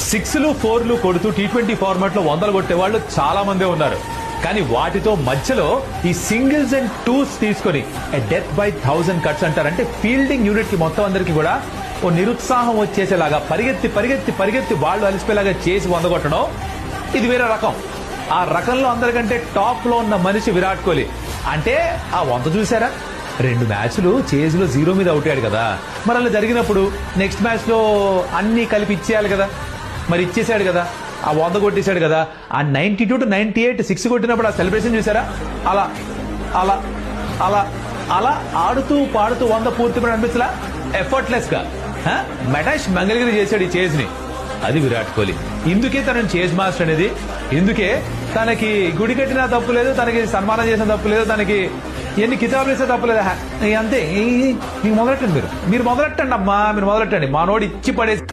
సిక్స్లు ఫోర్లు కొడుతూ T20 ఫార్మాట్ లో 100 కొట్టే వాళ్ళు చాలా మందే ఉన్నారు. కానీ వాటితో మధ్యలో ఈ సింగిల్స్ అండ్ టూస్ తీసుకొని డెత్ బై 1000 కట్స్ అంటారంటే ఫీల్డింగ్ యూనిట్ కి మొత్తం అందరికి కూడా ఓ నిరుత్సాహం వచ్చేసేలాగా పరిగెత్తి పరిగెత్తి పరిగెత్తి వాళ్ళు అలసిపోయేలాగా చేసి 100 కొట్టడం ఇది వేరే రకం. ఆ రకంలో అందరికంటే టాప్ లో ఉన్న మనిషి విరాట్ కోహ్లీ. అంటే ఆ 100 చూసారా, 2 మ్యాచ్లు చేజ్ లో 0 మీద అవుట్ అయ్యాడు కదా. మరి అలా జరిగినప్పుడు నెక్స్ట్ మ్యాచ్ లో అన్ని కలిపి ఇచ్చేయాలి కదా. మరి ఇచ్చేసాడు కదా, ఆ 100 కొట్టేశాడు కదా. ఆ 92 to 98 6 కొట్టినప్పుడు ఆ సెలబ్రేషన్ చూసారా, అలా అలా అలా అలా ఆడుతూ పాడుతూ 100 పూర్తి అనిపించలా, ఎఫర్ట్లెస్ గా మెటాష్ మంగళగిరి చేశాడు ఈ చేజ్ ని. అది విరాట్ కోహ్లీ. ఇందుకే తనని చేజ్ మాస్టర్ అనేది. ఇందుకే తనకి గుడి కట్టినా తప్పు లేదు, తనకి సన్మానం చేసిన తప్పు లేదు, తనకి ఎన్ని కితాబులు ఇస్తే తప్పు లేదు. అంతే. మీరు మొదలెట్టండి, మీరు మొదలెట్టండి అమ్మా, మీరు మొదలెట్టండి. మానోడు ఇచ్చి పడేసి